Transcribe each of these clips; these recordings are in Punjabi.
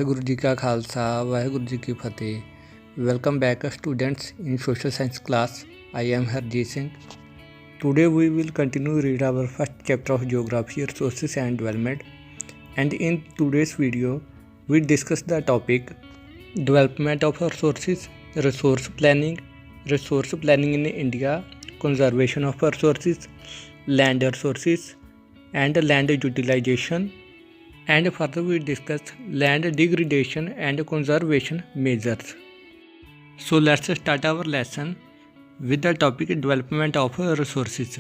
ਵਾਹਿਗੁਰੂ ਜੀ ਕਾ ਖਾਲਸਾ ਵਾਹਿਗੁਰੂ ਜੀ ਕੀ ਫਤਿਹ। Welcome back students in social science class. I am Harjeet Singh. Today we will continue read our first chapter of geography, resources and development, and in today's video we discuss the topic development of resources, resource planning in India, conservation of resources, land resources and land utilization, and further we discuss land degradation and conservation measures. So let's start our lesson with the topic development of resources.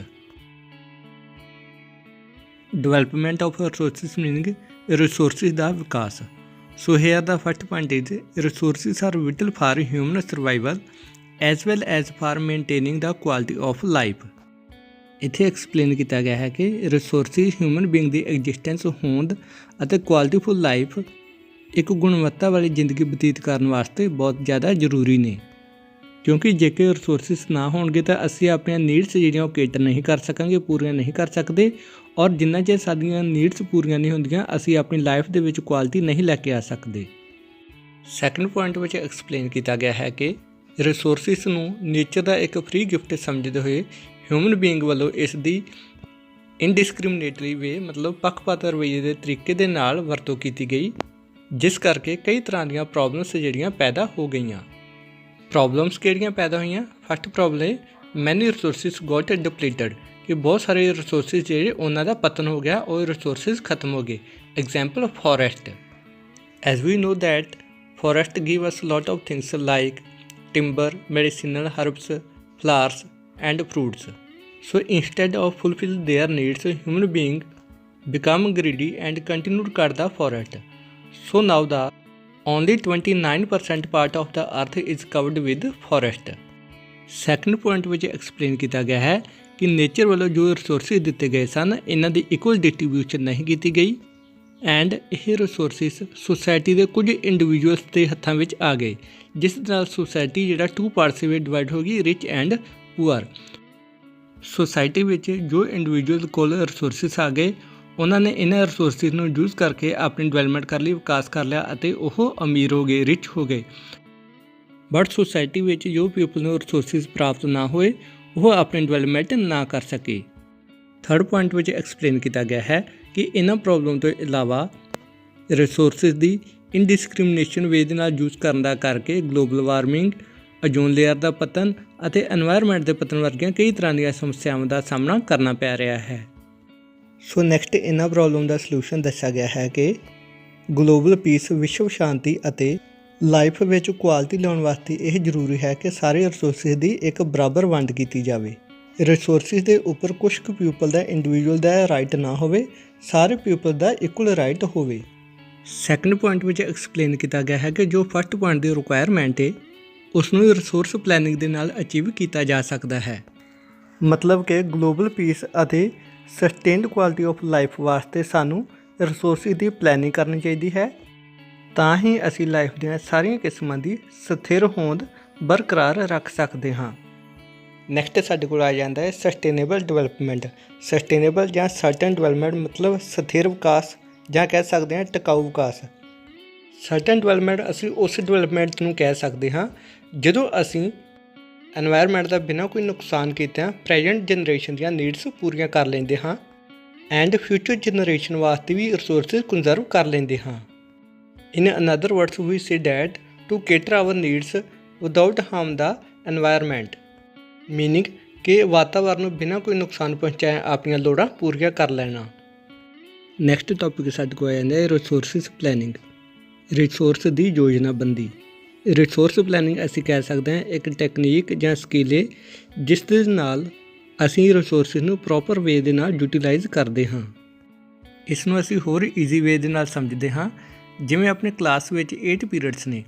Development of resources meaning resources the Vikas. So here the first point is resources are vital for human survival as well as for maintaining the quality of life. ਇੱਥੇ ਐਕਸਪਲੇਨ ਕੀਤਾ ਗਿਆ ਹੈ ਕਿ ਰਿਸੋਰਸਿਸ ਹਿਊਮਨ ਬੀਇੰਗ ਦੀ ਐਗਜ਼ਿਸਟੈਂਸ ਹੋਂਦ ਅਤੇ ਕੁਆਲਿਟੀਫੁਲ ਲਾਈਫ ਇੱਕ ਗੁਣਵੱਤਾ ਵਾਲੀ ਜ਼ਿੰਦਗੀ ਬਤੀਤ ਕਰਨ ਵਾਸਤੇ ਬਹੁਤ ਜ਼ਿਆਦਾ ਜ਼ਰੂਰੀ ਨੇ, ਕਿਉਂਕਿ ਜੇਕਰ ਰਿਸੋਰਸਿਸ ਨਾ ਹੋਣਗੇ ਤਾਂ ਅਸੀਂ ਆਪਣੀਆਂ ਨੀਡਸ ਜਿਹੜੀਆਂ ਉਹ ਕੇਟਰ ਨਹੀਂ ਕਰ ਸਕਾਂਗੇ, ਪੂਰੀਆਂ ਨਹੀਂ ਕਰ ਸਕਦੇ, ਔਰ ਜਿੰਨਾ ਚਿਰ ਸਾਡੀਆਂ ਨੀਡਸ ਪੂਰੀਆਂ ਨਹੀਂ ਹੁੰਦੀਆਂ ਅਸੀਂ ਆਪਣੀ ਲਾਈਫ ਦੇ ਵਿੱਚ ਕੁਆਲਿਟੀ ਨਹੀਂ ਲੈ ਕੇ ਆ ਸਕਦੇ। ਸੈਕੰਡ ਪੁਆਇੰਟ ਵਿੱਚ ਐਕਸਪਲੇਨ ਕੀਤਾ ਗਿਆ ਹੈ ਕਿ ਰਿਸੋਰਸਿਸ ਨੂੰ ਨੇਚਰ ਦਾ ਇੱਕ ਫ੍ਰੀ ਗਿਫਟ ਸਮਝਦੇ ਹੋਏ ਹਿਊਮਨ ਬੀਇੰਗ ਵੱਲੋਂ ਇਸ ਦੀ ਇਨਡਿਸਕ੍ਰਿਮਨੇਟਲੀ ਵੇ ਮਤਲਬ ਪੱਖਪਾਤ ਰਵੱਈਏ ਦੇ ਤਰੀਕੇ ਦੇ ਨਾਲ ਵਰਤੋਂ ਕੀਤੀ ਗਈ, ਜਿਸ ਕਰਕੇ ਕਈ ਤਰ੍ਹਾਂ ਦੀਆਂ ਪ੍ਰੋਬਲਮਸ ਜਿਹੜੀਆਂ ਪੈਦਾ ਹੋ ਗਈਆਂ। ਪ੍ਰੋਬਲਮਸ ਕਿਹੜੀਆਂ ਪੈਦਾ ਹੋਈਆਂ? ਫਸਟ ਪ੍ਰੋਬਲਮ ਮੈਨੀ ਰਿਸੋਰਸਿਸ ਗੋਟ ਡਿਪਲੀਟਡ, ਕਿ ਬਹੁਤ ਸਾਰੇ ਰਿਸੋਰਸਿਸ ਜਿਹੜੇ ਉਹਨਾਂ ਦਾ ਪਤਨ ਹੋ ਗਿਆ, ਉਹ ਰਿਸੋਰਸਿਸ ਖਤਮ ਹੋ ਗਏ। Example forest, as we know that forest give us lot of things like timber, medicinal herbs, flowers and fruits. So instead of fulfill their needs, human beings become greedy and continue to cut the forest. So now the only 29% part of the earth is covered with forest. Second point ਵਿੱਚ explain ਕੀਤਾ ਗਿਆ ਹੈ ਕਿ ਨੇਚਰ ਵੱਲੋਂ ਜੋ ਰਿਸੋਰਸਿਸ ਦਿੱਤੇ ਗਏ ਸਨ ਇਹਨਾਂ ਦੀ ਇਕੁਅਲ ਡਿਸਟ੍ਰੀਬਿਊਸ਼ਨ ਨਹੀਂ ਕੀਤੀ ਗਈ, ਐਂਡ ਇਹ ਰਿਸੋਰਸਿਸ ਸੁਸਾਇਟੀ ਦੇ ਕੁਝ ਇੰਡੀਵਿਜੂਅਲਸ ਦੇ ਹੱਥਾਂ ਵਿੱਚ ਆ ਗਏ, ਜਿਸ ਨਾਲ ਸੁਸਾਇਟੀ ਜਿਹੜਾ 2 ਪਾਰਟਸ ਵਿੱਚ ਡਿਵਾਈਡ ਹੋ ਗਈ, ਰਿਚ ਐਂਡ ਪੂਅਰ। ਸੁਸਾਇਟੀ ਵਿੱਚ ਜੋ ਇੰਡੀਵਿਜੂਅਲ ਕੋਲ ਰਿਸੋਰਸਿਸ ਆ ਗਏ ਉਹਨਾਂ ਨੇ ਇਹਨਾਂ ਰਿਸੋਰਸਿਸ ਨੂੰ ਯੂਜ਼ ਕਰਕੇ ਆਪਣੀ ਡਿਵੈਲਪਮੈਂਟ ਕਰ ਲਈ, ਵਿਕਾਸ ਕਰ ਲਿਆ ਅਤੇ ਉਹ ਅਮੀਰ ਹੋ ਗਏ, ਰਿਚ ਹੋ ਗਏ। ਬਟ ਸੁਸਾਇਟੀ ਵਿੱਚ ਜੋ ਪੀਪਲ ਨੂੰ ਰਿਸੋਰਸਿਸ ਪ੍ਰਾਪਤ ਨਾ ਹੋਏ ਉਹ ਆਪਣੀ ਡਿਵੈਲਪਮੈਂਟ ਨਾ ਕਰ ਸਕੇ। ਥਰਡ ਪੁਆਇੰਟ ਵਿੱਚ ਐਕਸਪਲੇਨ ਕੀਤਾ ਗਿਆ ਹੈ ਕਿ ਇਹਨਾਂ ਪ੍ਰੋਬਲਮ ਤੋਂ ਇਲਾਵਾ ਰਿਸੋਰਸਿਸ ਦੀ ਇਨਡਿਸਕ੍ਰਿਮਨੇਸ਼ਨ ਵੇ ਦੇ ਨਾਲ ਯੂਜ਼ ਕਰਨ ਦਾ ਕਰਕੇ ਗਲੋਬਲ ਵਾਰਮਿੰਗ, ਓਜ਼ੋਨ ਲੇਅਰ ਦਾ ਪਤਨ ਅਤੇ ਐਨਵਾਇਰਨਮੈਂਟ ਦੇ ਪਤਨ ਵਰਗੀਆਂ ਕਈ ਤਰ੍ਹਾਂ ਦੀਆਂ ਸਮੱਸਿਆਵਾਂ ਦਾ ਸਾਹਮਣਾ ਕਰਨਾ ਪੈ ਰਿਹਾ ਹੈ। ਸੋ ਨੈਕਸਟ ਇਹਨਾਂ ਪ੍ਰੋਬਲਮ ਦਾ ਸਲਿਊਸ਼ਨ ਦੱਸਿਆ ਗਿਆ ਹੈ ਕਿ ਗਲੋਬਲ ਪੀਸ, ਵਿਸ਼ਵ ਸ਼ਾਂਤੀ ਅਤੇ ਲਾਈਫ ਵਿੱਚ ਕੁਆਲਿਟੀ ਲਿਆਉਣ ਵਾਸਤੇ ਇਹ ਜ਼ਰੂਰੀ ਹੈ ਕਿ ਸਾਰੇ ਰਿਸੋਰਸਿਸ ਦੀ ਇੱਕ ਬਰਾਬਰ ਵੰਡ ਕੀਤੀ ਜਾਵੇ। ਰਿਸੋਰਸਿਸ ਦੇ ਉੱਪਰ ਕੁਝ ਕੁ ਪੀਪਲ ਦਾ ਇੰਡੀਵਿਜੂਅਲ ਦਾ ਰਾਈਟ ਨਾ ਹੋਵੇ, ਸਾਰੇ ਪੀਪਲ ਦਾ ਇਕੁਅਲ ਰਾਈਟ ਹੋਵੇ। ਸੈਕੰਡ ਪੁਆਇੰਟ ਵਿੱਚ ਐਕਸਪਲੇਨ ਕੀਤਾ ਗਿਆ ਹੈ ਕਿ ਜੋ ਫਸਟ ਪੁਆਇੰਟ ਦੀ ਰਿਕੁਆਇਰਮੈਂਟ ਹੈ ਉਸ ਨੂੰ ਰਿਸੋਰਸ ਪਲੈਨਿੰਗ ਦੇ ਨਾਲ ਅਚੀਵ ਕੀਤਾ ਜਾ ਸਕਦਾ ਹੈ। ਮਤਲਬ ਕਿ ਗਲੋਬਲ ਪੀਸ ਅਤੇ ਸਸਟੇਨਡ ਕੁਆਲਿਟੀ ਆਫ ਲਾਈਫ ਵਾਸਤੇ ਸਾਨੂੰ ਰਿਸੋਰਸਿਸ ਦੀ ਪਲੈਨਿੰਗ ਕਰਨੀ ਚਾਹੀਦੀ ਹੈ, ਤਾਂ ਹੀ ਅਸੀਂ ਲਾਈਫ ਦੀਆਂ ਸਾਰੀਆਂ ਕਿਸਮਾਂ ਦੀ ਸਥਿਰ ਹੋਂਦ ਬਰਕਰਾਰ ਰੱਖ ਸਕਦੇ ਹਾਂ। ਨੈਕਸਟ ਸਾਡੇ ਕੋਲ ਆ ਜਾਂਦਾ ਹੈ ਸਸਟੇਨੇਬਲ ਡਿਵੈਲਪਮੈਂਟ। ਸਸਟੇਨੇਬਲ ਜਾਂ ਸਰਟਨ ਡਿਵੈਲਪਮੈਂਟ ਮਤਲਬ ਸਥਿਰ ਵਿਕਾਸ ਜਾਂ ਕਹਿ ਸਕਦੇ ਹਾਂ ਟਿਕਾਊ ਵਿਕਾਸ। ਸਰਟਨ ਡਿਵੈਲਪਮੈਂਟ ਅਸੀਂ ਉਸ ਡਿਵੈਲਪਮੈਂਟ ਨੂੰ ਕਹਿ ਸਕਦੇ ਹਾਂ ਜਦੋਂ ਅਸੀਂ ਐਨਵਾਇਰਨਮੈਂਟ ਦਾ ਬਿਨਾਂ ਕੋਈ ਨੁਕਸਾਨ ਕੀਤਿਆਂ ਪ੍ਰੈਜੈਂਟ ਜਨਰੇਸ਼ਨ ਦੀਆਂ ਨੀਡਸ ਪੂਰੀਆਂ ਕਰ ਲੈਂਦੇ ਹਾਂ ਐਂਡ ਫਿਊਚਰ ਜਨਰੇਸ਼ਨ ਵਾਸਤੇ ਵੀ ਰਿਸੋਰਸਿਸ ਕੰਜ਼ਰਵ ਕਰ ਲੈਂਦੇ ਹਾਂ। In another words we say that to cater our needs without harm the environment, meaning ਕਿ ਵਾਤਾਵਰਨ ਨੂੰ ਬਿਨਾਂ ਕੋਈ ਨੁਕਸਾਨ ਪਹੁੰਚਾਇਆ ਆਪਣੀਆਂ ਲੋੜਾਂ ਪੂਰੀਆਂ ਕਰ ਲੈਣਾ। ਨੈਕਸਟ ਟੌਪਿਕ ਸਾਡੇ ਕੋਲ ਆ ਜਾਂਦਾ ਹੈ ਰਿਸੋਰਸਿਸ ਪਲੈਨਿੰਗ, ਰਿਸੋਰਸ ਦੀ ਯੋਜਨਾਬੰਦੀ। ਰਿਸੋਰਸ ਪਲੈਨਿੰਗ ਅਸੀਂ ਕਹਿ ਸਕਦੇ ਹਾਂ ਇੱਕ ਟੈਕਨੀਕ ਜਾਂ ਸਕਿੱਲ ਹੈ ਜਿਸ ਦੇ ਨਾਲ ਅਸੀਂ ਰਿਸੋਰਸਿਸ ਨੂੰ ਪ੍ਰੋਪਰ ਵੇ ਦੇ ਨਾਲ ਯੂਟੀਲਾਈਜ਼ ਕਰਦੇ ਹਾਂ। ਇਸ ਨੂੰ ਅਸੀਂ ਹੋਰ ਈਜ਼ੀ ਵੇ ਦੇ ਨਾਲ ਸਮਝਦੇ ਹਾਂ, ਜਿਵੇਂ ਆਪਣੇ ਕਲਾਸ ਵਿੱਚ 8 ਪੀਰੀਅਡਸ ਨੇ।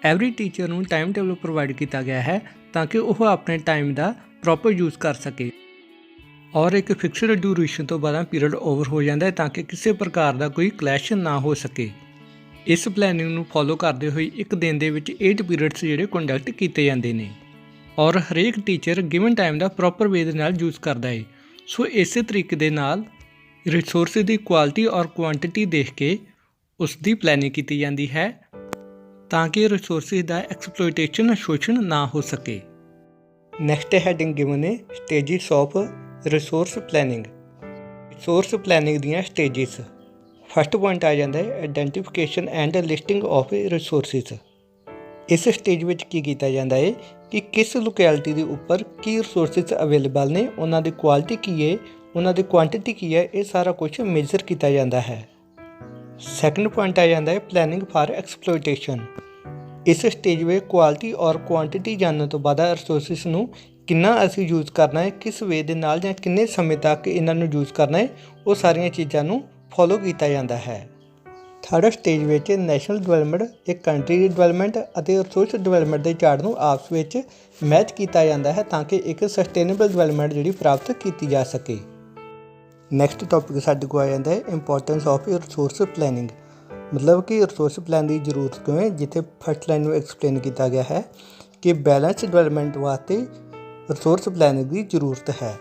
ਐਵਰੀ ਟੀਚਰ ਨੂੰ ਟਾਈਮ ਟੇਬਲ ਪ੍ਰੋਵਾਈਡ ਕੀਤਾ ਗਿਆ ਹੈ ਤਾਂ ਕਿ ਉਹ ਆਪਣੇ ਟਾਈਮ ਦਾ ਪ੍ਰੋਪਰ ਯੂਜ਼ ਕਰ ਸਕੇ, ਔਰ ਇੱਕ ਫਿਕਸਡ ਡਿਊਰੇਸ਼ਨ ਤੋਂ ਬਾਅਦ ਪੀਰੀਅਡ ਓਵਰ ਹੋ ਜਾਂਦਾ ਹੈ ਤਾਂ ਕਿ ਕਿਸੇ ਪ੍ਰਕਾਰ ਦਾ ਕੋਈ ਕਲੈਸ਼ ਨਾ ਹੋ ਸਕੇ। ਇਸ ਪਲੈਨਿੰਗ ਨੂੰ ਫੋਲੋ ਕਰਦੇ ਹੋਏ ਇੱਕ ਦਿਨ ਦੇ ਵਿੱਚ 8 ਪੀਰੀਅਡਸ ਜਿਹੜੇ ਕੰਡਕਟ ਕੀਤੇ ਜਾਂਦੇ ਨੇ, ਔਰ ਹਰੇਕ ਟੀਚਰ ਗਿਵਨ ਟਾਈਮ ਦਾ ਪ੍ਰੋਪਰ ਵੇ ਦੇ ਨਾਲ ਯੂਜ਼ ਕਰਦਾ ਹੈ। ਸੋ ਇਸੇ ਤਰੀਕੇ ਦੇ ਨਾਲ ਰਿਸੋਰਸਿਸ ਦੀ ਕੁਆਲਿਟੀ ਔਰ ਕੁਆਂਟਿਟੀ ਦੇਖ ਕੇ ਉਸ ਦੀ ਪਲੈਨਿੰਗ ਕੀਤੀ ਜਾਂਦੀ ਹੈ ਤਾਂ ਕਿ ਰਿਸੋਰਸਿਸ ਦਾ ਐਕਸਪਲੋਇਟੇਸ਼ਨ ਸ਼ੋਸ਼ਣ ਨਾ ਹੋ ਸਕੇ। ਨੈਕਸਟ ਹੈਡਿੰਗ ਗਿਵਨ ਹੈ stages of resource planning. Resource planning ਦੀਆਂ ਸਟੇਜਿਸ। ਫਸਟ ਪੁਆਇੰਟ ਆ ਜਾਂਦਾ ਹੈ identification and listing of resources. ਇਸ ਸਟੇਜ ਵਿੱਚ ਕੀ ਕੀਤਾ ਜਾਂਦਾ ਹੈ ਕਿ ਕਿਸ ਲੋਕੈਲਿਟੀ ਦੇ ਉੱਪਰ ਕੀ ਰਿਸੋਰਸਿਸ ਅਵੇਲੇਬਲ ਨੇ, ਉਹਨਾਂ ਦੀ ਕੁਆਲਿਟੀ ਕੀ ਹੈ, ਉਹਨਾਂ ਦੀ ਕੁਆਂਟਿਟੀ ਕੀ ਹੈ, ਇਹ ਸਾਰਾ ਕੁਝ ਮੇਜਰ ਕੀਤਾ ਜਾਂਦਾ ਹੈ। ਸੈਕੰਡ ਪੁਆਇੰਟ ਆ ਜਾਂਦਾ ਹੈ ਪਲੈਨਿੰਗ ਫਾਰ ਐਕਸਪਲੋਇਟੇਸ਼ਨ। ਇਸ ਸਟੇਜ ਵਿੱਚ ਕੁਆਲਿਟੀ ਔਰ ਕੁਆਂਟਿਟੀ ਜਾਣਨ ਤੋਂ ਬਾਅਦ ਰਿਸੋਰਸਿਸ ਨੂੰ ਕਿੰਨਾ ਅਸੀਂ ਯੂਜ਼ ਕਰਨਾ ਹੈ, ਕਿਸ ਵੇ ਦੇ ਨਾਲ ਜਾਂ ਕਿੰਨੇ ਸਮੇਂ ਤੱਕ ਇਹਨਾਂ ਨੂੰ ਯੂਜ਼ ਕਰਨਾ ਹੈ, ਉਹ ਸਾਰੀਆਂ ਚੀਜ਼ਾਂ ਨੂੰ ਫੋਲੋ ਕੀਤਾ ਜਾਂਦਾ ਹੈ। ਥਰਡ ਸਟੇਜ ਵਿੱਚ ਨੈਸ਼ਨਲ ਡਿਵੈਲਪਮੈਂਟ, ਇੱਕ ਕੰਟਰੀ ਦੀ ਡਿਵੈਲਪਮੈਂਟ ਅਤੇ ਰਿਸੋਰਸ ਡਿਵੈਲਪਮੈਂਟ ਦੇ ਚਾਰਟ ਨੂੰ ਆਪਸ ਵਿੱਚ ਮੈਚ ਕੀਤਾ ਜਾਂਦਾ ਹੈ ਤਾਂ ਕਿ ਇੱਕ ਸਸਟੇਨੇਬਲ ਡਿਵੈਲਪਮੈਂਟ ਜਿਹੜੀ ਪ੍ਰਾਪਤ ਕੀਤੀ ਜਾ ਸਕੇ। ਨੈਕਸਟ ਟੌਪਿਕ ਸਾਡੇ ਕੋਲ ਆ ਜਾਂਦਾ ਹੈ ਇੰਪੋਰਟੈਂਸ ਆਫ ਰਿਸੋਰਸ ਪਲੈਨਿੰਗ। ਮਤਲਬ ਕਿ ਰਿਸੋਰਸ ਪਲਾਨ ਦੀ ਜ਼ਰੂਰਤ ਕਿਉਂ ਹੈ, ਜਿੱਥੇ ਫਸਟ ਲਾਈਨ ਨੂੰ ਐਕਸਪਲੇਨ ਕੀਤਾ ਗਿਆ ਹੈ ਕਿ ਬੈਲੈਂਸ ਡਿਵੈਲਪਮੈਂਟ ਵਾਸਤੇ ਰਿਸੋਰਸ ਪਲੈਨਿੰਗ ਦੀ ਜ਼ਰੂਰਤ ਹੈ।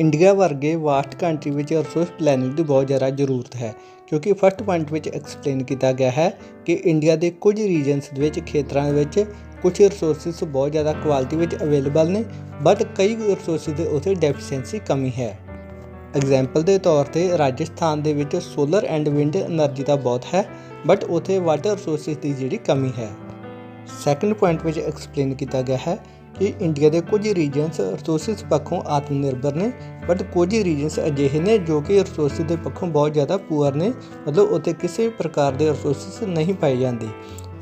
ਇੰਡੀਆ ਵਰਗੇ ਵਾਸਟ ਕੰਟਰੀ ਵਿੱਚ ਰਿਸੋਰਸ ਪਲੈਨਿੰਗ ਦੀ ਬਹੁਤ ਜ਼ਿਆਦਾ ਜ਼ਰੂਰਤ ਹੈ ਕਿਉਂਕਿ ਫਸਟ ਪੁਆਇੰਟ ਵਿੱਚ ਐਕਸਪਲੇਨ ਕੀਤਾ ਗਿਆ ਹੈ ਕਿ ਇੰਡੀਆ ਦੇ ਕੁਝ ਰੀਜਨਸ ਦੇ ਵਿੱਚ, ਖੇਤਰਾਂ ਦੇ ਵਿੱਚ ਕੁਝ ਰਿਸੋਰਸਿਸ ਬਹੁਤ ਜ਼ਿਆਦਾ ਕੁਆਲਿਟੀ ਵਿੱਚ ਅਵੇਲੇਬਲ ਨੇ, ਬਟ ਕਈ ਰਿਸੋਰਸਿਸ ਦੇ ਉੱਥੇ ਡੈਫੀਸ਼ੀਐਂਸੀ ਕਮੀ ਹੈ। ਐਗਜ਼ਾਮਪਲ ਦੇ ਤੌਰ 'ਤੇ ਰਾਜਸਥਾਨ ਦੇ ਵਿੱਚ ਸੋਲਰ ਐਂਡ ਵਿੰਡ ਐਨਰਜੀ ਤਾਂ ਬਹੁਤ ਹੈ, ਬਟ ਉੱਥੇ ਵਾਟਰ ਰਿਸੋਰਸਿਸ ਦੀ ਜਿਹੜੀ ਕਮੀ ਹੈ। ਸੈਕੰਡ ਪੁਆਇੰਟ ਵਿੱਚ ਐਕਸਪਲੇਨ ਕੀਤਾ ਗਿਆ ਹੈ ਕਿ ਇੰਡੀਆ ਦੇ ਕੁਝ ਰੀਜਨਸ ਰਿਸੋਰਸਿਸ ਪੱਖੋਂ ਆਤਮ ਨਿਰਭਰ ਨੇ, ਬਟ ਕੁਝ ਰੀਜਨਸ ਅਜਿਹੇ ਨੇ ਜੋ ਕਿ ਰਿਸੋਰਸਿਸ ਦੇ ਪੱਖੋਂ ਬਹੁਤ ਜ਼ਿਆਦਾ ਪੂਅਰ ਨੇ, ਮਤਲਬ ਉੱਥੇ ਕਿਸੇ ਪ੍ਰਕਾਰ ਦੇ ਰਿਸੋਰਸਿਸ ਨਹੀਂ ਪਾਏ ਜਾਂਦੇ।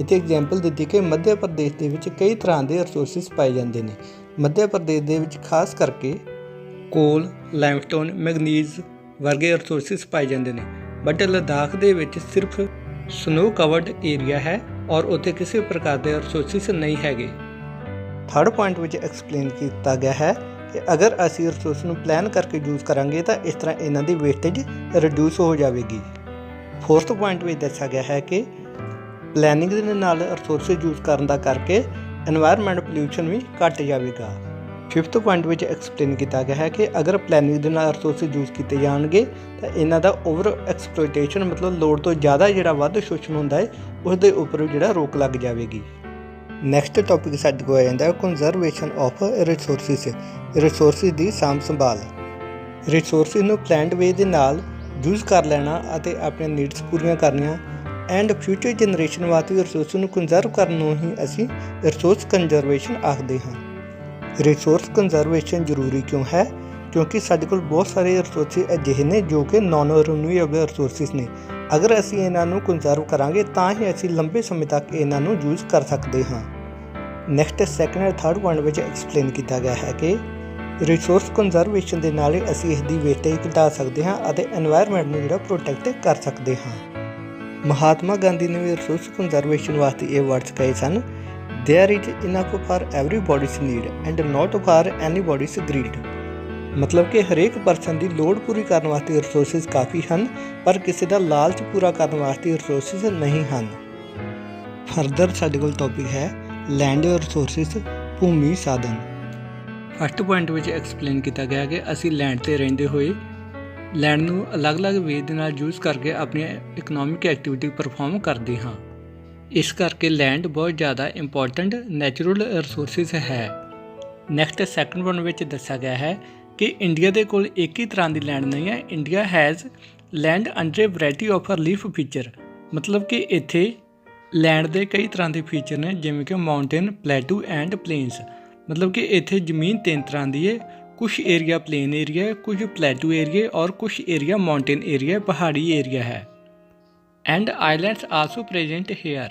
ਇੱਥੇ ਐਗਜ਼ਾਮਪਲ ਦਿੱਤੀ ਕਿ ਮੱਧ ਪ੍ਰਦੇਸ਼ ਦੇ ਵਿੱਚ ਕਈ ਤਰ੍ਹਾਂ ਦੇ ਰਿਸੋਰਸਿਸ ਪਾਏ ਜਾਂਦੇ ਨੇ। ਮੱਧ ਪ੍ਰਦੇਸ਼ ਦੇ ਵਿੱਚ ਖਾਸ ਕਰਕੇ ਕੋਲ, ਲਾਈਮਸਟੋਨ, ਮੈਗਨੀਜ਼ ਵਰਗੇ ਰਿਸੋਰਸਿਸ ਪਾਏ ਜਾਂਦੇ ਨੇ, ਬਟ ਲੱਦਾਖ ਦੇ ਵਿੱਚ ਸਿਰਫ ਸਨੋ ਕਵਰਡ ਏਰੀਆ ਹੈ ਔਰ ਉੱਥੇ ਕਿਸੇ ਪ੍ਰਕਾਰ ਦੇ ਰਿਸੋਰਸਿਸ ਨਹੀਂ ਹੈਗੇ। ਥਰਡ ਪੁਆਇੰਟ ਵਿੱਚ ਐਕਸਪਲੇਨ ਕੀਤਾ ਗਿਆ ਹੈ ਕਿ ਅਗਰ ਅਸੀਂ ਰਿਸੋਰਸ ਨੂੰ ਪਲਾਨ ਕਰਕੇ ਯੂਜ਼ ਕਰਾਂਗੇ ਤਾਂ ਇਸ ਤਰ੍ਹਾਂ ਇਹਨਾਂ ਦੀ ਵੇਸਟੇਜ ਰਿਡਿਊਸ ਹੋ ਜਾਵੇਗੀ। ਫੋਰਥ ਪੁਆਇੰਟ ਵਿੱਚ ਦੱਸਿਆ ਗਿਆ ਹੈ ਕਿ ਪਲੈਨਿੰਗ ਦੇ ਨਾਲ ਰਿਸੋਰਸਿਸ ਯੂਜ਼ ਕਰਨ ਦਾ ਕਰਕੇ ਐਨਵਾਇਰਨਮੈਂਟ ਪੋਲਿਊਸ਼ਨ ਵੀ ਘੱਟ ਜਾਵੇਗਾ। ਫਿਫਥ ਪੁਆਇੰਟ ਵਿੱਚ ਐਕਸਪਲੇਨ ਕੀਤਾ ਗਿਆ ਹੈ ਕਿ ਅਗਰ ਪਲੈਨਿੰਗ ਦੇ ਨਾਲ ਰਿਸੋਰਸਿਸ ਯੂਜ਼ ਕੀਤੇ ਜਾਣਗੇ ਤਾਂ ਇਹਨਾਂ ਦਾ ਓਵਰ ਐਕਸਪਲੋਇਟੇਸ਼ਨ, ਮਤਲਬ ਲੋੜ ਤੋਂ ਜ਼ਿਆਦਾ ਜਿਹੜਾ ਵੱਧ ਸ਼ੋਸ਼ਣ ਹੁੰਦਾ ਹੈ, ਉਸ ਦੇ ਉੱਪਰ ਜਿਹੜਾ ਰੋਕ ਲੱਗ ਜਾਵੇਗੀ। ਨੈਕਸਟ ਟੌਪਿਕ ਸਾਡੇ ਕੋਲ ਆ ਜਾਂਦਾ ਹੈ ਕੰਜ਼ਰਵੇਸ਼ਨ ਆਫ ਰਿਸੋਰਸਿਸ। ਰਿਸੋਰਸਿਸ ਦੀ ਸਾਂਭ ਸੰਭਾਲ। ਰਿਸੋਰਸਿਸ ਨੂੰ ਪਲੈਨਡ ਵੇ ਦੇ ਨਾਲ ਯੂਜ਼ ਕਰ ਲੈਣਾ ਅਤੇ ਆਪਣੀਆਂ ਨੀਡਸ ਪੂਰੀਆਂ ਕਰਨੀਆਂ ਐਂਡ ਫਿਊਚਰ ਜਨਰੇਸ਼ਨ ਵਾਸਤੇ ਰਿਸੋਰਸ ਨੂੰ ਕੰਜ਼ਰਵ ਕਰਨ ਨੂੰ ਹੀ ਅਸੀਂ ਰਿਸੋਰਸ ਕੰਜ਼ਰਵੇਸ਼ਨ ਆਖਦੇ ਹਾਂ। ਰਿਸੋਰਸ ਕੰਜ਼ਰਵੇਸ਼ਨ ਜ਼ਰੂਰੀ ਕਿਉਂ ਹੈ? ਕਿਉਂਕਿ ਸਾਡੇ ਕੋਲ ਬਹੁਤ ਸਾਰੇ ਰਿਸੋਰਸਿਸ ਅਜਿਹੇ ਨੇ ਜੋ ਕਿ ਨਾਨ ਰੀਨਿਊਏਬਲ ਰਿਸੋਰਸਿਸ ਨੇ। ਅਗਰ ਅਸੀਂ ਇਹਨਾਂ ਨੂੰ ਕੰਜ਼ਰਵ ਕਰਾਂਗੇ ਤਾਂ ਹੀ ਅਸੀਂ ਲੰਬੇ ਸਮੇਂ ਤੱਕ ਇਹਨਾਂ ਨੂੰ ਯੂਜ਼ ਕਰ ਸਕਦੇ ਹਾਂ। ਨੈਕਸਟ ਸੈਕੰਡ ਅਤੇ ਥਰਡ ਪੁਆਇੰਟ ਵਿੱਚ ਐਕਸਪਲੇਨ ਕੀਤਾ ਗਿਆ ਹੈ ਕਿ ਰਿਸੋਰਸ ਕੰਜ਼ਰਵੇਸ਼ਨ ਦੇ ਨਾਲ ਅਸੀਂ ਇਸ ਦੀ ਵੇਸਟੇਜ ਘਟਾ ਸਕਦੇ ਹਾਂ ਅਤੇ ਐਨਵਾਇਰਨਮੈਂਟ ਨੂੰ ਜਿਹੜਾ ਪ੍ਰੋਟੈਕਟ ਕਰ ਸਕਦੇ ਹਾਂ। ਮਹਾਤਮਾ ਗਾਂਧੀ ਨੇ ਵੀ ਰਿਸੋਰਸ ਕੰਜ਼ਰਵੇਸ਼ਨ ਵਾਸਤੇ ਇਹ ਵਰਡਸ ਕਹੇ ਸਨ, there is enough for everybody's need and not for anybody's greed. ਮਤਲਬ ਕਿ ਹਰੇਕ ਪਰਸਨ ਦੀ ਲੋੜ ਪੂਰੀ ਕਰਨ ਵਾਸਤੇ ਰਿਸੋਰਸਿਸ ਕਾਫੀ ਹਨ, ਪਰ ਕਿਸੇ ਦਾ ਲਾਲਚ ਪੂਰਾ ਕਰਨ ਵਾਸਤੇ ਰਿਸੋਰਸਿਸ ਨਹੀਂ ਹਨ। ਫਰਦਰ ਸਾਡੇ ਕੋਲ ਟੌਪਿਕ ਹੈ ਲੈਂਡ ਰਿਸੋਰਸਿਸ, ਭੂਮੀ ਸਾਧਨ। ਫਸਟ ਪੁਆਇੰਟ ਵਿੱਚ ਐਕਸਪਲੇਨ ਕੀਤਾ ਗਿਆ ਕਿ ਅਸੀਂ ਲੈਂਡ 'ਤੇ ਰਹਿੰਦੇ ਹੋਏ ਲੈਂਡ ਨੂੰ ਅਲੱਗ-ਅਲੱਗ ਵੇ ਦੇ ਨਾਲ ਯੂਜ਼ ਕਰਕੇ ਆਪਣੀ ਇਕਨੋਮਿਕ ਐਕਟੀਵਿਟੀ ਪਰਫਾਰਮ ਕਰਦੇ ਹਾਂ। ਇਸ ਕਰਕੇ ਲੈਂਡ ਬਹੁਤ ਜ਼ਿਆਦਾ ਇੰਪੋਰਟੈਂਟ ਨੈਚੁਰਲ ਰਿਸੋਰਸਿਸ ਹੈ। ਨੈਕਸਟ ਸੈਕੰਡ ਪੁਆਇੰਟ ਵਿੱਚ ਦੱਸਿਆ ਗਿਆ ਹੈ ਕਿ ਇੰਡੀਆ ਦੇ ਕੋਲ ਇੱਕ ਹੀ ਤਰ੍ਹਾਂ ਦੀ ਲੈਂਡ ਨਹੀਂ ਹੈ। India has land under variety of leaf feature. ਮਤਲਬ ਕਿ ਇੱਥੇ ਲੈਂਡ ਦੇ ਕਈ ਤਰ੍ਹਾਂ ਦੇ ਫੀਚਰ ਨੇ, ਜਿਵੇਂ ਕਿ ਮਾਊਂਟੇਨ, ਪਲੇਟੂ ਐਂਡ ਪਲੇਨਸ। ਮਤਲਬ ਕਿ ਇੱਥੇ ਜ਼ਮੀਨ ਤਿੰਨ ਤਰ੍ਹਾਂ ਦੀ ਹੈ, ਕੁਛ ਏਰੀਆ ਪਲੇਨ ਏਰੀਆ ਹੈ, ਕੁਝ ਪਲੇਟੂ ਏਰੀਆ ਔਰ ਕੁਛ ਏਰੀਆ ਮਾਊਂਟੇਨ ਏਰੀਆ, ਪਹਾੜੀ ਏਰੀਆ ਹੈ। And islands also present here.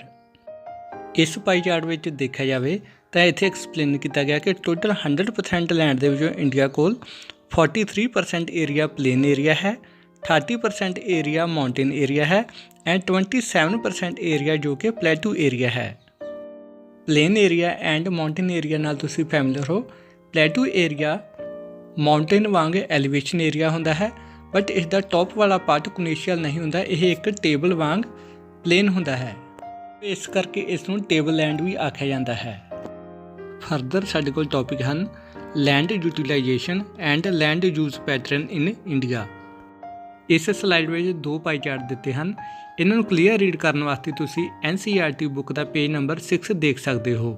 ਇਸ ਪਾਈ ਚਾਰਟ ਵਿੱਚ ਦੇਖਿਆ ਜਾਵੇ ਤਾਂ ਇੱਥੇ ਐਕਸਪਲੇਨ ਕੀਤਾ ਗਿਆ ਕਿ ਟੋਟਲ 100% ਲੈਂਡ ਦੇ ਵਿੱਚੋਂ ਇੰਡੀਆ ਕੋਲ 43% ਏਰੀਆ ਪਲੇਨ ਏਰੀਆ ਹੈ, 30% ਏਰੀਆ ਮਾਊਂਟੇਨ ਏਰੀਆ ਹੈ ਐਂਡ 27% ਏਰੀਆ ਜੋ ਕਿ ਪਲੇਟੂ ਏਰੀਆ ਹੈ। Plain area and mountain area ਨਾਲ ਤੁਸੀਂ ਫੈਮਿਲੀਅਰ ਹੋ। ਪਲੇਟੂ ਏਰੀਆ ਮਾਊਂਟੇਨ ਵਾਂਗ ਐਲੀਵੇਸ਼ਨ ਏਰੀਆ ਹੁੰਦਾ ਹੈ, ਬਟ ਇਸ ਦਾ ਟੌਪ ਵਾਲਾ ਪਾਰਟ ਕੋਨਿਸ਼ੀਅਲ ਨਹੀਂ ਹੁੰਦਾ, ਇਹ ਇੱਕ ਟੇਬਲ ਵਾਂਗ ਪਲੇਨ ਹੁੰਦਾ ਹੈ। ਇਸ ਕਰਕੇ ਇਸ ਨੂੰ ਟੇਬਲ ਲੈਂਡ ਵੀ ਆਖਿਆ ਜਾਂਦਾ ਹੈ। ਫਰਦਰ ਸਾਡੇ ਕੋਲ ਟੌਪਿਕ ਹਨ land utilisation and land use pattern in India. ਇਸ ਸਲਾਈਡ ਵਿੱਚ ਦੋ ਪਾਈ ਚਾਰਟ ਦਿੱਤੇ ਹਨ। ਇਹਨਾਂ ਨੂੰ ਕਲੀਅਰ ਰੀਡ ਕਰਨ ਵਾਸਤੇ ਤੁਸੀਂ NCERT ਬੁੱਕ ਦਾ ਪੇਜ ਨੰਬਰ 6 ਦੇਖ ਸਕਦੇ ਹੋ।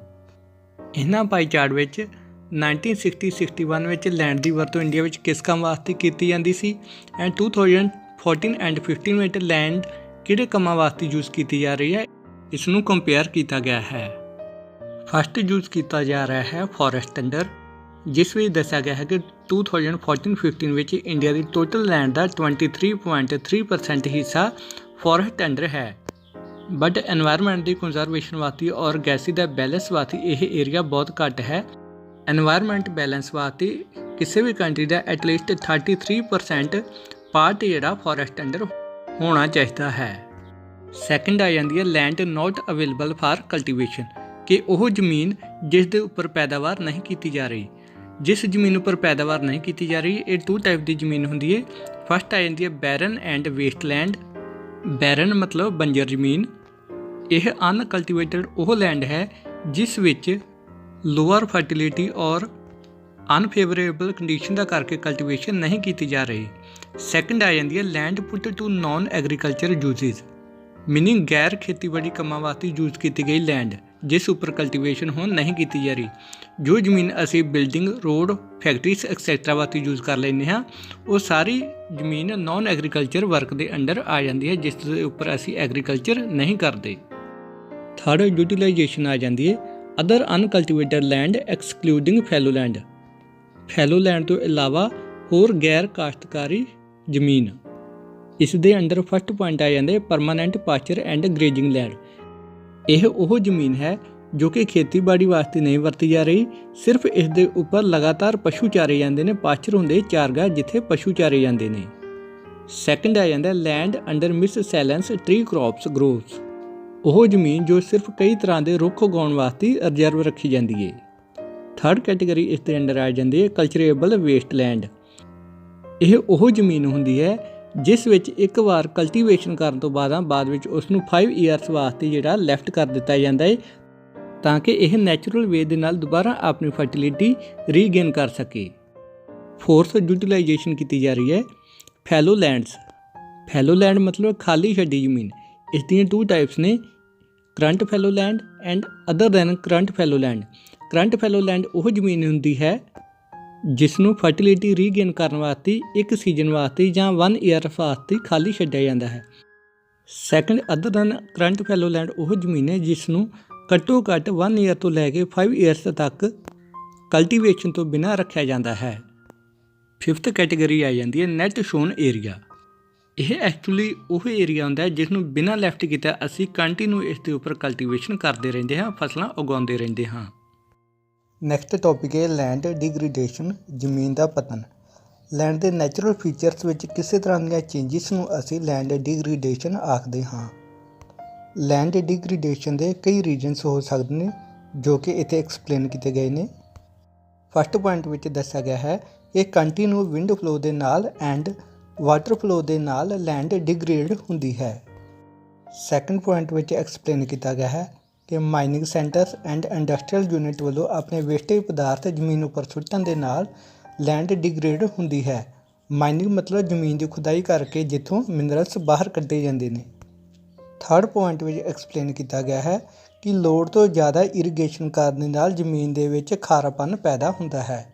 ਇਹਨਾਂ ਪਾਈ ਚਾਰਟ ਵਿੱਚ 1960-61 ਵਿੱਚ ਲੈਂਡ ਦੀ ਵਰਤੋਂ ਇੰਡੀਆ ਵਿੱਚ ਕਿਸ ਕੰਮ ਵਾਸਤੇ ਕੀਤੀ ਜਾਂਦੀ ਸੀ ਐਂਡ 2014 ਐਂਡ 15 ਵਿੱਚ ਲੈਂਡ ਕਿਹੜੇ ਕੰਮਾਂ ਵਾਸਤੇ ਯੂਜ਼ ਕੀਤੀ ਜਾ ਰਹੀ ਹੈ, ਇਸ ਨੂੰ ਕੰਪੇਅਰ ਕੀਤਾ ਗਿਆ ਹੈ। ਫਸਟ ਯੂਜ਼ ਕੀਤਾ ਜਾ ਰਿਹਾ ਹੈ ਫੋਰੈਸਟ ਟੈਂਡਰ, ਜਿਸ ਵਿੱਚ ਦੱਸਿਆ ਗਿਆ ਹੈ ਕਿ 2014-15 ਵਿੱਚ ਇੰਡੀਆ ਦੀ ਟੋਟਲ ਲੈਂਡ ਦਾ 23.3% ਹਿੱਸਾ ਫੋਰੈਸਟ ਟੈਂਡਰ ਹੈ। ਬਟ ਐਨਵਾਇਰਨਮੈਂਟ ਦੀ ਕੰਜ਼ਰਵੇਸ਼ਨ ਵਾਸਤੇ ਔਰ ਗੈਸੀ ਦਾ ਬੈਲੈਂਸ ਵਾਸਤੇ ਇਹ ਏਰੀਆ ਬਹੁਤ ਘੱਟ ਹੈ। ਐਨਵਾਇਰਨਮੈਂਟ ਬੈਲੈਂਸ ਵਾਸਤੇ ਕਿਸੇ ਵੀ ਕੰਟਰੀ ਦਾ ਐਟਲੀਸਟ 33% ਪਾਰਟ ਜਿਹੜਾ ਫੋਰੈਸਟ ਟੈਂਡਰ ਹੋਣਾ ਚਾਹੀਦਾ ਹੈ। ਸੈਕਿੰਡ ਆ ਜਾਂਦੀ ਹੈ land note available for cultivation, ਕਿ ਉਹ ਜ਼ਮੀਨ ਜਿਸ ਦੇ ਉੱਪਰ ਪੈਦਾਵਾਰ ਨਹੀਂ ਕੀਤੀ ਜਾ ਰਹੀ। ਜਿਸ ਜ਼ਮੀਨ ਉੱਪਰ ਪੈਦਾਵਾਰ ਨਹੀਂ ਕੀਤੀ ਜਾ ਰਹੀ, ਇਹ 2 ਟਾਈਪ ਦੀ ਜ਼ਮੀਨ ਹੁੰਦੀ ਹੈ। ਫਸਟ ਆ ਜਾਂਦੀ ਹੈ ਬੈਰਨ ਐਂਡ ਵੇਸਟ ਲੈਂਡ। ਬੈਰਨ ਮਤਲਬ ਬੰਜਰ ਜ਼ਮੀਨ। ਇਹ ਅਨਕਲਟੀਵੇਟਡ ਉਹ ਲੈਂਡ ਹੈ ਜਿਸ ਵਿੱਚ ਲੋਅਰ ਫਰਟੀਲਿਟੀ ਔਰ ਅਨਫੇਵਰੇਬਲ ਕੰਡੀਸ਼ਨ ਦਾ ਕਰਕੇ ਕਲਟੀਵੇਸ਼ਨ ਨਹੀਂ ਕੀਤੀ ਜਾ ਰਹੀ। ਸੈਕਿੰਡ ਆ ਜਾਂਦੀ ਹੈ land put to non agriculture uses, meaning ਗੈਰ ਖੇਤੀਬਾੜੀ ਕੰਮਾਂ ਵਾਸਤੇ ਯੂਜ਼ ਕੀਤੀ ਗਈ ਲੈਂਡ ਜਿਸ ਉੱਪਰ ਕਲਟੀਵੇਸ਼ਨ ਹੁਣ ਨਹੀਂ ਕੀਤੀ ਜਾ ਰਹੀ। ਜੋ ਜ਼ਮੀਨ ਅਸੀਂ ਬਿਲਡਿੰਗ, ਰੋਡ, ਫੈਕਟਰੀਜ਼ ਐਕਸੈਟਰਾ ਵਾਸਤੇ ਯੂਜ਼ ਕਰ ਲੈਂਦੇ ਹਾਂ, ਉਹ ਸਾਰੀ ਜ਼ਮੀਨ ਨੋਨ ਐਗਰੀਕਲਚਰ ਵਰਕ ਦੇ ਅੰਡਰ ਆ ਜਾਂਦੀ ਹੈ, ਜਿਸ ਦੇ ਉੱਪਰ ਅਸੀਂ ਐਗਰੀਕਲਚਰ ਨਹੀਂ ਕਰਦੇ। ਥਰਡ ਯੂਟੀਲਾਈਜੇਸ਼ਨ ਆ ਜਾਂਦੀ ਹੈ ਅਦਰ ਅਨਕਲਟੀਵੇਟਡ ਲੈਂਡ ਐਕਸਕਲੂਡਿੰਗ ਫੈਲੋ ਲੈਂਡ। ਫੈਲੋ ਲੈਂਡ ਤੋਂ ਇਲਾਵਾ ਹੋਰ ਗੈਰ ਕਾਸ਼ਤਕਾਰੀ ਜ਼ਮੀਨ। ਇਸ ਦੇ ਅੰਡਰ ਫਸਟ ਪੁਆਇੰਟ ਆ ਜਾਂਦੇ ਪਰਮਾਨੈਂਟ ਪਾਸਚਰ ਐਂਡ ਗ੍ਰੇਜ਼ਿੰਗ ਲੈਂਡ। ਇਹ ਉਹ ਜ਼ਮੀਨ ਹੈ ਜੋ ਕਿ ਖੇਤੀਬਾੜੀ ਵਾਸਤੇ ਨਹੀਂ ਵਰਤੀ ਜਾ ਰਹੀ, ਸਿਰਫ ਇਸ ਦੇ ਉੱਪਰ ਲਗਾਤਾਰ ਪਸ਼ੂ ਚਾਰੇ ਜਾਂਦੇ ਨੇ। ਪਾਸਚਰ ਹੁੰਦੇ ਚਾਰਗਾਹ ਜਿੱਥੇ ਪਸ਼ੂ ਚਾਰੇ ਜਾਂਦੇ ਨੇ। ਸੈਕਿੰਡ ਆ ਜਾਂਦਾ land under miscellaneous tree crops groves. ਉਹ ਜ਼ਮੀਨ ਜੋ ਸਿਰਫ ਕਈ ਤਰ੍ਹਾਂ ਦੇ ਰੁੱਖ ਉਗਾਉਣ ਵਾਸਤੇ ਰਿਜ਼ਰਵ ਰੱਖੀ ਜਾਂਦੀ ਹੈ। ਥਰਡ ਕੈਟੇਗਰੀ ਇਸ ਦੇ ਅੰਡਰ ਆ ਜਾਂਦੀ ਹੈ ਕਲਚਰੇਬਲ ਵੇਸਟ ਲੈਂਡ। ਇਹ ਉਹ ਜ਼ਮੀਨ ਹੁੰਦੀ ਹੈ ਜਿਸ ਵਿੱਚ ਇੱਕ ਵਾਰ ਕਲਟੀਵੇਸ਼ਨ ਕਰਨ ਤੋਂ ਬਾਅਦ ਵਿੱਚ ਉਸ ਨੂੰ 5 ਈਅਰਸ ਵਾਸਤੇ ਜਿਹੜਾ ਲੈਫਟ ਕਰ ਦਿੱਤਾ ਜਾਂਦਾ ਹੈ, ਤਾਂ ਕਿ ਇਹ ਨੈਚੁਰਲ ਵੇ ਦੇ ਨਾਲ ਦੁਬਾਰਾ ਆਪਣੀ ਫਰਟੀਲਿਟੀ ਰੀਗੇਨ ਕਰ ਸਕੇ। ਫੋਰਥ ਯੂਟੀਲਾਈਜੇਸ਼ਨ ਕੀਤੀ ਜਾ ਰਹੀ ਹੈ ਫੈਲੋ ਲੈਂਡਸ। ਫੈਲੋ ਲੈਂਡ ਮਤਲਬ ਖਾਲੀ ਛੱਡੀ ਜ਼ਮੀਨ। ਇਸ ਦੀਆਂ 2 ਟਾਈਪਸ ਨੇ, current fellow land and other than current fellow land. Current fellow land ਉਹ ਜ਼ਮੀਨ ਹੁੰਦੀ ਹੈ ਜਿਸ ਨੂੰ ਫਰਟੀਲਿਟੀ ਰੀਗੇਨ ਕਰਨ ਵਾਸਤੇ ਇੱਕ ਸੀਜ਼ਨ ਵਾਸਤੇ ਜਾਂ 1 ਈਅਰ ਵਾਸਤੇ ਖਾਲੀ ਛੱਡਿਆ ਜਾਂਦਾ ਹੈ। ਸੈਕਿੰਡ ਅਦਰ ਦੈਨ ਕਰੰਟ ਫੈਲੋ ਲੈਂਡ ਉਹ ਜ਼ਮੀਨ ਹੈ ਜਿਸ ਨੂੰ ਘੱਟੋ ਘੱਟ 1 ਈਅਰ ਤੋਂ ਲੈ ਕੇ 5 ਈਅਰਸ ਤੱਕ ਕਲਟੀਵੇਸ਼ਨ ਤੋਂ ਬਿਨਾਂ ਰੱਖਿਆ ਜਾਂਦਾ ਹੈ। ਫਿਫਥ ਕੈਟੇਗਰੀ ਆ ਜਾਂਦੀ ਹੈ ਨੈਟ ਸ਼ੋਨ ਏਰੀਆ। ਇਹ ਐਕਚੁਅਲੀ ਉਹ ਏਰੀਆ ਹੁੰਦਾ ਹੈ ਜਿਸ ਨੂੰ ਬਿਨਾਂ ਲੈਫਟ ਕੀਤਾ ਅਸੀਂ ਕੰਟੀਨਿਊ ਇਸ ਦੇ ਉੱਪਰ ਕਲਟੀਵੇਸ਼ਨ ਕਰਦੇ ਰਹਿੰਦੇ ਹਾਂ, ਫਸਲਾਂ ਉਗਾਉਂਦੇ ਰਹਿੰਦੇ ਹਾਂ। ਨੈਕਸਟ ਟੌਪਿਕ ਹੈ ਲੈਂਡ ਡਿਗਰੀਡੇਸ਼ਨ, ਜ਼ਮੀਨ ਦਾ ਪਤਨ। ਲੈਂਡ ਦੇ ਨੈਚੁਰਲ ਫੀਚਰਸ ਵਿੱਚ ਕਿਸੇ ਤਰ੍ਹਾਂ ਦੀਆਂ ਚੇਂਜਿਸ ਨੂੰ ਅਸੀਂ ਲੈਂਡ ਡਿਗਰੀਡੇਸ਼ਨ ਆਖਦੇ ਹਾਂ। ਲੈਂਡ ਡਿਗਰੀਡੇਸ਼ਨ ਦੇ ਕਈ ਰੀਜ਼ਨਸ ਹੋ ਸਕਦੇ ਨੇ ਜੋ ਕਿ ਇੱਥੇ ਐਕਸਪਲੇਨ ਕੀਤੇ ਗਏ ਨੇ। ਫਸਟ ਪੁਆਇੰਟ ਵਿੱਚ ਦੱਸਿਆ ਗਿਆ ਹੈ ਕਿ ਕੰਟੀਨਿਊ ਵਿੰਡ ਫਲੋ ਦੇ ਨਾਲ ਐਂਡ ਵਾਟਰ ਫਲੋ ਦੇ ਨਾਲ ਲੈਂਡ ਡਿਗਰੇਡ ਹੁੰਦੀ ਹੈ। ਸੈਕੰਡ ਪੁਆਇੰਟ ਵਿੱਚ ਐਕਸਪਲੇਨ ਕੀਤਾ ਗਿਆ ਹੈ ਕਿ mining centres and industrial unit ਵੱਲੋਂ ਆਪਣੇ ਵੇਸਟੇਜ ਪਦਾਰਥ ਜ਼ਮੀਨ ਉੱਪਰ ਸੁੱਟਣ ਦੇ ਨਾਲ ਲੈਂਡ ਡਿਗਰੇਡ ਹੁੰਦੀ ਹੈ। ਮਾਈਨਿੰਗ ਮਤਲਬ ਜ਼ਮੀਨ ਦੀ ਖੁਦਾਈ ਕਰਕੇ ਜਿੱਥੋਂ ਮਿਨਰਲਸ ਬਾਹਰ ਕੱਢੇ ਜਾਂਦੇ ਨੇ। ਥਰਡ ਪੁਆਇੰਟ ਵਿੱਚ ਐਕਸਪਲੇਨ ਕੀਤਾ ਗਿਆ ਹੈ ਕਿ ਲੋੜ ਤੋਂ ਜ਼ਿਆਦਾ ਇਰੀਗੇਸ਼ਨ ਕਰਨ ਦੇ ਨਾਲ ਜ਼ਮੀਨ ਦੇ ਵਿੱਚ ਖਾਰਾਪਨ ਪੈਦਾ ਹੁੰਦਾ ਹੈ।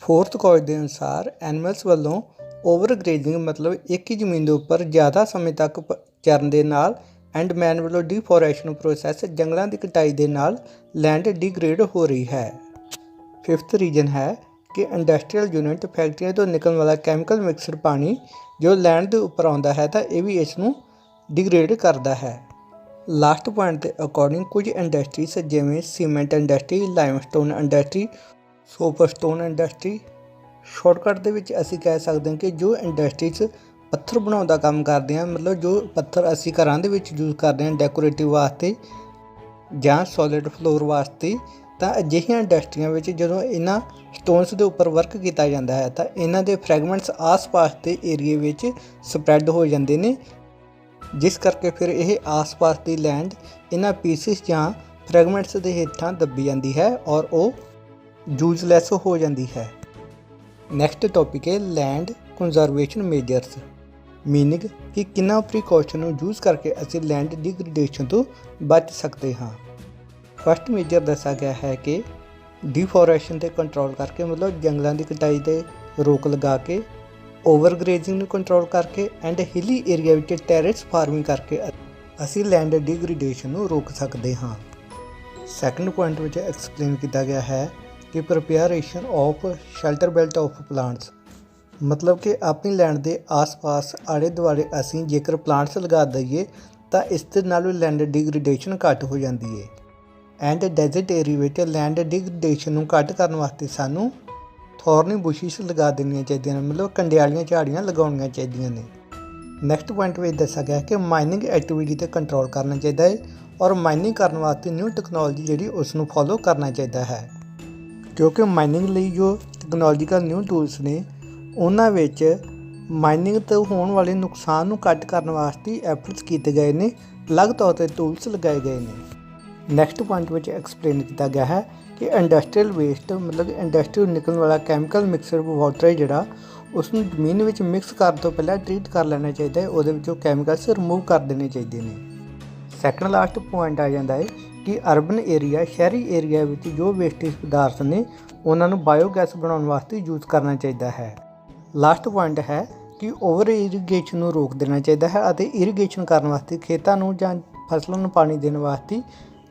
ਫੋਰਥ ਕਾਜ਼ ਦੇ ਅਨੁਸਾਰ ਐਨੀਮਲਸ ਵੱਲੋਂ ਓਵਰ ਗ੍ਰੇਜ਼ਿੰਗ ਮਤਲਬ ਇੱਕ ਹੀ ਜ਼ਮੀਨ ਦੇ ਉੱਪਰ ਜ਼ਿਆਦਾ ਸਮੇਂ ਤੱਕ ਚਰਨ ਦੇ ਨਾਲ ਐਂਡ ਮੈਨ ਵੱਲੋਂ ਡੀਫੋਰੈਸਟੇਸ਼ਨ ਪ੍ਰੋਸੈਸ ਜੰਗਲਾਂ ਦੀ ਕਟਾਈ ਦੇ ਨਾਲ ਲੈਂਡ ਡਿਗਰੇਡ ਹੋ ਰਹੀ ਹੈ। ਫਿਫਥ ਰੀਜ਼ਨ ਹੈ ਕਿ ਇੰਡਸਟਰੀਅਲ ਯੂਨਿਟ ਫੈਕਟਰੀਆਂ ਤੋਂ ਨਿਕਲਣ ਵਾਲਾ ਕੈਮੀਕਲ ਮਿਕਸਡ ਪਾਣੀ ਜੋ ਲੈਂਡ ਦੇ ਉੱਪਰ ਆਉਂਦਾ ਹੈ ਤਾਂ ਇਹ ਵੀ ਇਸ ਨੂੰ ਡਿਗਰੇਡ ਕਰਦਾ ਹੈ। ਲਾਸਟ ਪੁਆਇੰਟ ਦੇ ਅਕੋਰਡਿੰਗ ਕੁਝ ਇੰਡਸਟਰੀਜ਼ ਜਿਵੇਂ cement industry, limestone industry, soapstone industry, shortcut ਦੇ ਵਿੱਚ ਅਸੀਂ ਕਹਿ ਸਕਦੇ ਹਾਂ ਕਿ ਜੋ ਇੰਡਸਟਰੀਜ਼ ਪੱਥਰ ਬਣਾਉਣ ਦਾ ਕੰਮ ਕਰਦੇ ਹਾਂ, ਮਤਲਬ ਜੋ ਪੱਥਰ ਅਸੀਂ ਘਰਾਂ ਦੇ ਵਿੱਚ ਯੂਜ਼ ਕਰਦੇ ਹਾਂ ਡੈਕੋਰੇਟਿਵ ਵਾਸਤੇ ਜਾਂ ਸੋਲਿਡ ਫਲੋਰ ਵਾਸਤੇ, ਤਾਂ ਅਜਿਹੀਆਂ ਇੰਡਸਟਰੀਆਂ ਵਿੱਚ ਜਦੋਂ ਇਹਨਾਂ ਸਟੋਨਸ ਦੇ ਉੱਪਰ ਵਰਕ ਕੀਤਾ ਜਾਂਦਾ ਹੈ ਤਾਂ ਇਹਨਾਂ ਦੇ ਫਰੈਗਮੈਂਟਸ ਆਸ-ਪਾਸ ਦੇ ਏਰੀਏ ਵਿੱਚ ਸਪਰੈਡ ਹੋ ਜਾਂਦੇ ਨੇ, ਜਿਸ ਕਰਕੇ ਫਿਰ ਇਹ ਆਸ-ਪਾਸ ਦੀ ਲੈਂਡ ਇਹਨਾਂ ਪੀਸਿਸ ਜਾਂ ਫਰੈਗਮੈਂਟਸ ਦੇ ਹੇਠਾਂ ਦੱਬੀ ਜਾਂਦੀ ਹੈ ਔਰ ਉਹ ਯੂਜ਼ਲੈਸ ਹੋ ਜਾਂਦੀ ਹੈ। ਨੈਕਸਟ ਟੌਪਿਕ ਹੈ ਲੈਂਡ ਕੰਜ਼ਰਵੇਸ਼ਨ ਮੇਜਰਸ। मीनिंग कि किन्ना प्रीकॉशन ਨੂੰ ਯੂਜ਼ ਕਰਕੇ ਅਸੀਂ ਲੈਂਡ ਡਿਗਰੇਡੇਸ਼ਨ ਤੋਂ ਬਚ ਸਕਦੇ ਹਾਂ। ਫਸਟ ਮੇਜਰ ਦੱਸਿਆ ਗਿਆ ਹੈ ਕਿ डिफोरेशन ਤੇ कंट्रोल करके मतलब जंगलों की कटाई ਤੇ रोक लगा के ओवरग्रेजिंग ਨੂੰ कंट्रोल करके एंड हिली एरिया ਵਿੱਚ ਟੈਰੇਸ फार्मिंग करके ਅਸੀਂ लैंड डिग्रेडेशन ਨੂੰ रोक सकते हाँ। सैकेंड पॉइंट ਵਿੱਚ एक्सप्लेन किया गया है कि preparation of shelter belt of plants मतलब कि अपनी लैंड के आस पास आले दुआले ਅਸੀਂ जेकर प्लांट्स लगा दईए तो इस दे नाल लैंड डिग्रेडेशन घट हो जाती है। एंड डेजर्ट एरिया ਵਿੱਚ लैंड डिग्रेडेशन ਨੂੰ घट करने वास्ते सानू थॉर्नी बुशिस लगा देनियां चाहिए मतलब कंडियालियां झाड़ियां लगाउणियां चाहिए ने। नैक्सट पॉइंट में दसा गया कि माइनिंग एक्टिविटी ते कंट्रोल करना चाहिए है और माइनिंग करने वास्ते न्यू टैक्नोलॉजी जी उसनू फॉलो करना चाहिए है क्योंकि माइनिंग लिए जो टैक्नोलॉजिकल न्यू टूल्स ने उन्हां विच माइनिंग तो होने वाले नुकसान नू घट करने वास्ते एफर्ट्स किए गए ने, अलग तौर पर टूल्स लगाए गए ने। नैक्सट पॉइंट में एक्सप्लेन किया गया है कि इंडस्ट्रीयल वेस्ट मतलब इंडस्ट्री निकलने वाला कैमिकल मिक्सर वाटर है जोड़ा उसनू जमीन में मिक्स करने तो पहले ट्रीट कर लेना चाहिए, वो कैमिकल्स रिमूव कर देने चाहिए ने। सैकेंड लास्ट पॉइंट आ जाता है कि अर्बन एरिया शहरी एरिया में जो वेस्टेज पदार्थ ने उन्होंने बायोगैस बनाने वास्ते यूज़ करना चाहिए है। लास्ट पॉइंट है कि ओवर इरीगेशन को रोक देना चाहिए है और इरीगेशन करने वास्ते खेतों में या फसलों में पानी देने वास्ते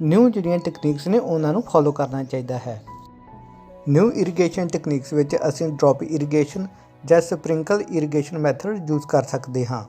न्यू जिहड़ियां टेक्निक्स ने उन्होंने फॉलो करना चाहिए है। न्यू इरीगेशन टेक्निक्स में असीं ड्रॉप इरीगेशन या स्प्रिंकल इरीगेशन मैथड यूज़ कर सकते हाँ।